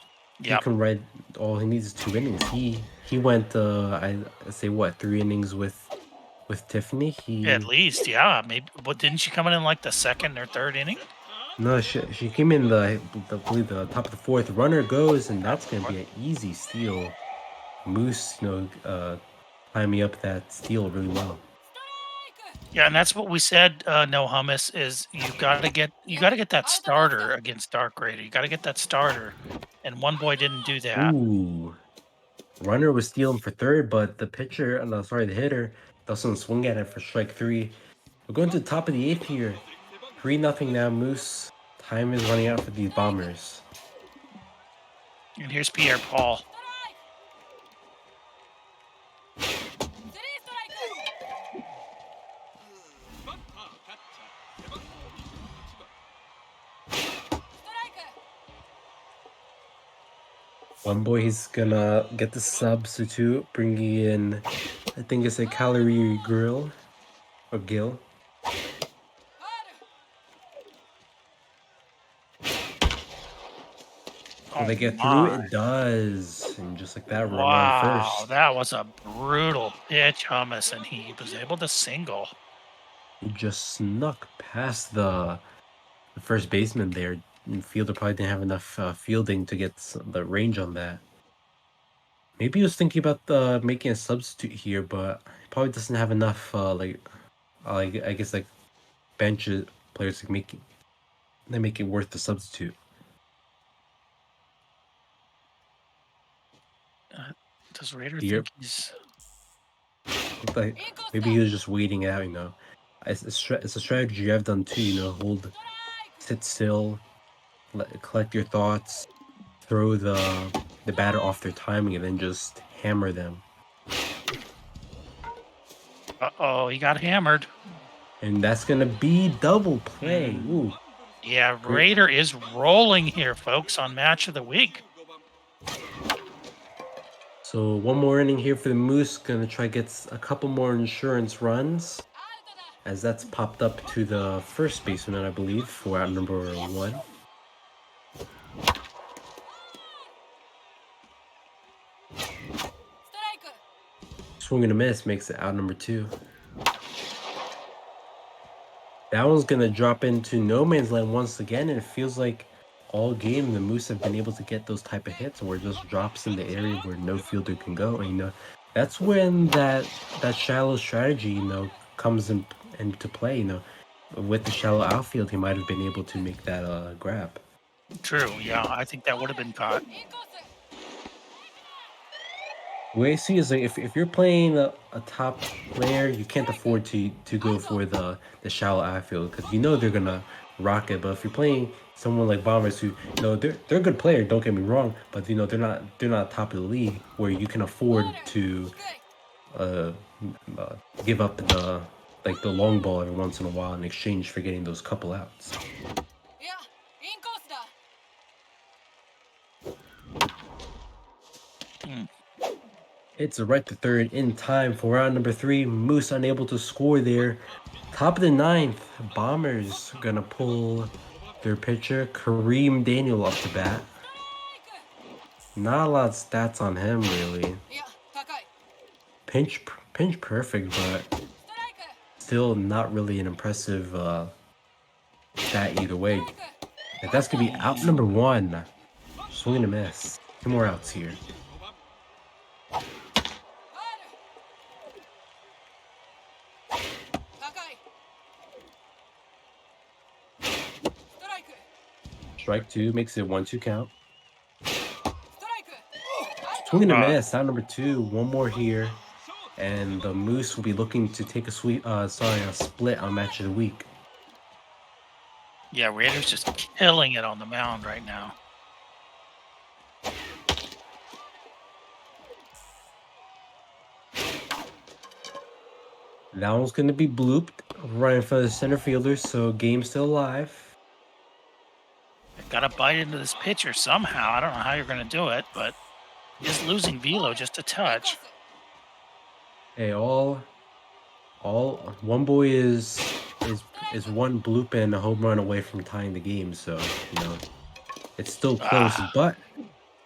Yeah. He can ride. All he needs is 2 innings. He went I say what 3 innings with Tiffany. At least, yeah. Maybe. But didn't she come in like the 2nd or 3rd inning? No, she came in I believe the top of the 4th. Runner goes, and that's gonna be an easy steal. Moose, you know, timing up that steal really well. Yeah, and that's what we said. No hummus is you got to get that starter against Darkraider. You got to get that starter, and One Boy didn't do that. Ooh, runner was stealing for third, but the pitcher, no, sorry, the hitter doesn't swing at it for strike 3. We're going to the top of the 8th here. 3-0 now, Moose. Time is running out for these Bombers. And here's Pierre Paul. One Boy, he's gonna get the substitute, bringing in, I think it's a Calorie Grill or Gill. Will they get through? It does. And just like that, run on first. That was a brutal pitch, hummus, and he was able to single. He just snuck past the first baseman there. And fielder probably didn't have enough fielding to get the range on that. Maybe he was thinking about making a substitute here, but he probably doesn't have enough I guess like bench players to make it worth the substitute. Does Raider think he's... Like, maybe he was just waiting it out, you know. It's a strategy I've done too, you know. Sit still, collect your thoughts, throw the batter off their timing, and then just hammer them. Uh-oh, he got hammered. And that's gonna be double play. Ooh. Yeah, Raider is rolling here, folks, on Match of the Week. So 1 more inning here for the Moose. Gonna try get a couple more insurance runs, as that's popped up to the first baseman, I believe, for out number 1. Swing and a miss makes it out number 2. That one's gonna drop into no man's land once again, and it feels like all game the Moose have been able to get those type of hits where it just drops in the area where no fielder can go. And that's when that shallow strategy, comes into play. With the shallow outfield, he might have been able to make that grab. True. Yeah, I think that would have been caught. The way I see is like if you're playing a top player, you can't afford to go for the shallow outfield because they're gonna rock it. But if you're playing someone like Bombers, who they're a good player, don't get me wrong, but they're not top of the league where you can afford to uh, uh give up the long ball every once in a while in exchange for getting those couple outs. Mm. It's a right to third in time for round number 3. Moose unable to score there. Top of the 9th, Bombers gonna pull their pitcher, Kareem Daniel, up to bat. Not a lot of stats on him, really. Pinch perfect, but still not really an impressive stat either way. And that's gonna be out number 1. Swing and a miss. 2 more outs here. Strike 2 makes it 1-2 count. Swing and a miss, out number 2. 1 more here, and the Moose will be looking to take a split on match of the week. Yeah, Raiders just killing it on the mound right now. That one's going to be blooped right in front of the center fielder, so game's still alive. Got to bite into this pitcher somehow. I don't know how you're going to do it, but is losing velo just a touch. Hey, all one boy is one bloop and a home run away from tying the game, so it's still close, but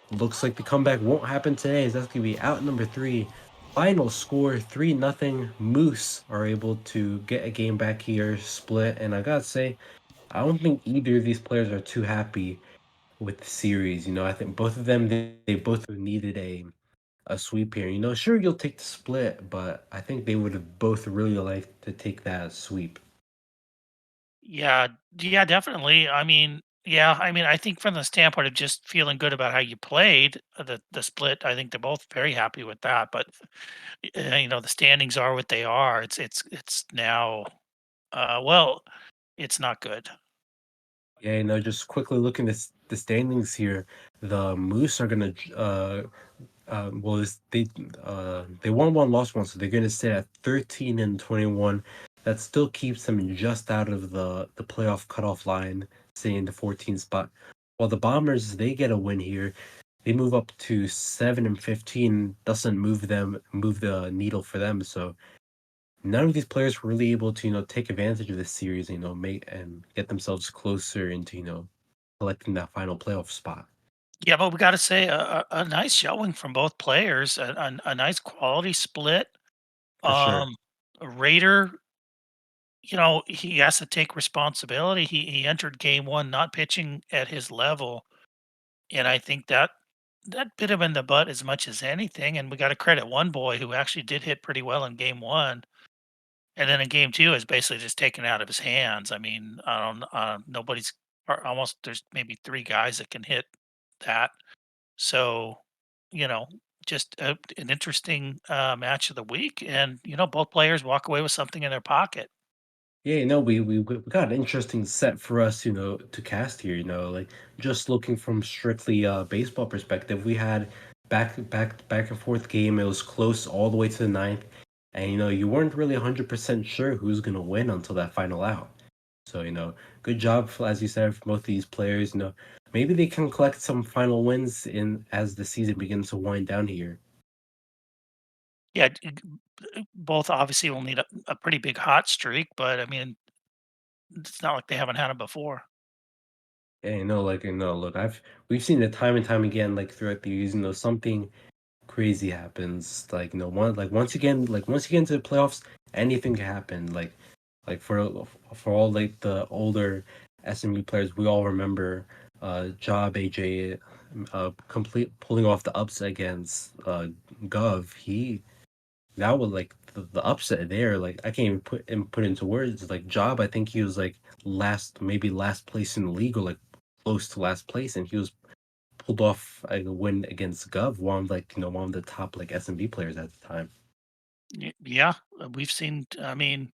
looks like the comeback won't happen today, as that's gonna be out number 3. Final score 3-0. Moose are able to get a game back here, split, and I gotta say, I don't think either of these players are too happy with the series. I think both of them, they both needed a sweep here. Sure, you'll take the split, but I think they would have both really liked to take that sweep. Yeah, definitely. I think from the standpoint of just feeling good about how you played the split, I think they're both very happy with that. But the standings are what they are. It's now, well, it's not good. Yeah, just quickly looking at the standings here, the Moose are gonna well, they won one, lost one, so they're gonna sit at 13-21. That still keeps them just out of the playoff cutoff line, staying in the 14th spot. While the Bombers, they get a win here, they move up to 7-15. Doesn't move the needle for them. So none of these players were really able to take advantage of this series, make and get themselves closer into collecting that final playoff spot. Yeah, but we got to say a nice showing from both players, a nice quality split. For sure. Raider, he has to take responsibility. He entered game 1 not pitching at his level, and I think that bit him in the butt as much as anything. And we got to credit one boy who actually did hit pretty well in game 1, and then in game 2 is basically just taken out of his hands. I mean, I don't nobody's or almost there's maybe 3 guys that can hit that. So, you know, just an interesting match of the week, and both players walk away with something in their pocket. Yeah, we got an interesting set for us, to cast here. Like just looking from strictly baseball perspective, we had back and forth game. It was close all the way to the ninth, and you weren't really 100% sure who's gonna win until that final out. So good job, as you said, for both of these players. Maybe they can collect some final wins in as the season begins to wind down here. Yeah, both obviously will need a pretty big hot streak, but I mean, it's not like they haven't had it before. Yeah, look, we've seen it time and time again, like throughout the years. Something crazy happens. Like once again, once you get into the playoffs, anything can happen. Like for all like the older SMU players, we all remember Job AJ complete pulling off the upset against Gov. That was like the upset there. Like I can't even put into words. Like Job, I think he was like maybe last place in the league, or like close to last place, and he was pulled off a win against Gov, one of the top like SMB players at the time. Yeah, we've seen. I mean,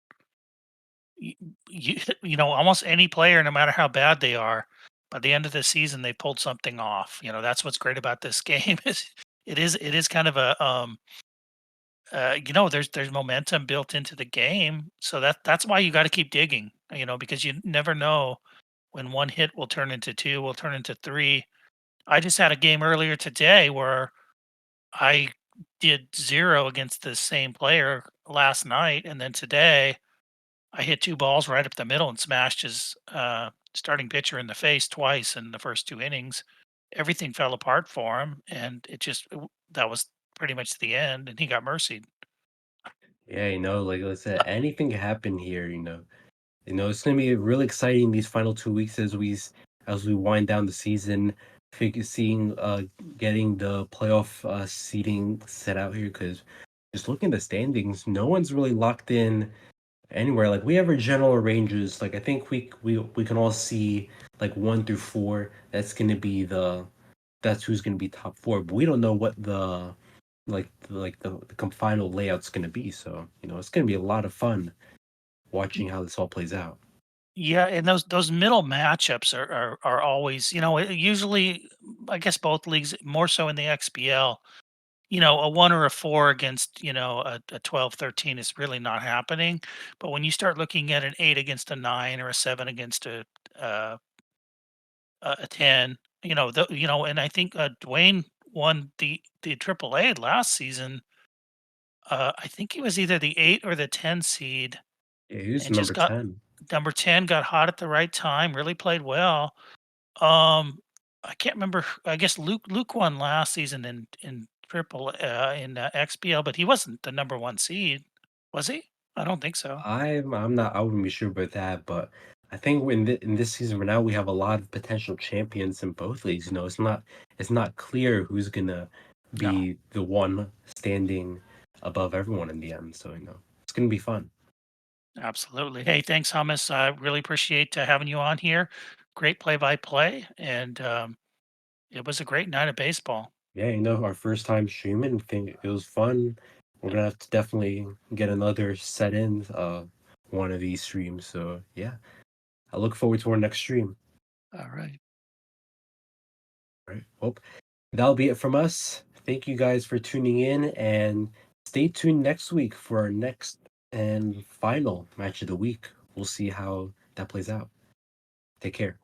you, almost any player, no matter how bad they are, by the end of the season, they pulled something off. That's what's great about this game is it is kind of a there's momentum built into the game, so that's why you got to keep digging. Because you never know when one hit will turn into two, will turn into three. I just had a game earlier today where I did 0 against the same player last night, and then today I hit 2 balls right up the middle and smashed his, starting pitcher in the face twice in the first 2 innings. Everything fell apart for him, and that was pretty much the end, and he got mercied. Yeah, like I said, anything can happen here. It's gonna be really exciting these final 2 weeks as we wind down the season, seeing getting the playoff seating set out here. Because just looking at the standings, no one's really locked in anywhere. Like we have our general ranges. Like I think we can all see like 1 through 4. That's who's gonna be top 4. But we don't know what the final layout's gonna be. So it's gonna be a lot of fun watching how this all plays out. Yeah, and those middle matchups are always, usually, I guess both leagues more so in the XBL. A 1 or a 4 against, a 12, 13 is really not happening. But when you start looking at an 8 against a 9 or a 7 against uh, a 10, and I think Dwayne won the AAA last season. I think he was either the 8 or the 10 seed, Yeah, who's and just number got 10? number 10, got hot at the right time, really played well. Um, I can't remember. I guess Luke won last season in XBL, but he wasn't the number 1 seed, was he? I don't think so. I'm not. I wouldn't be sure about that, but I think in this season for now we have a lot of potential champions in both leagues. It's not clear who's gonna No, be the one standing above everyone in the end. So it's gonna be fun. absolutely. Hey, thanks, Hummus. I really appreciate having you on here. Great play-by-play, and it was a great night of baseball. Yeah, our first time streaming, think it was fun. We're Yep. gonna have to definitely get another set in one of these streams. So yeah, I look forward to our next stream. All right. All right. Well, that'll be it from us. Thank you guys for tuning in, and stay tuned next week for our next and final match of the week. We'll see how that plays out. Take care.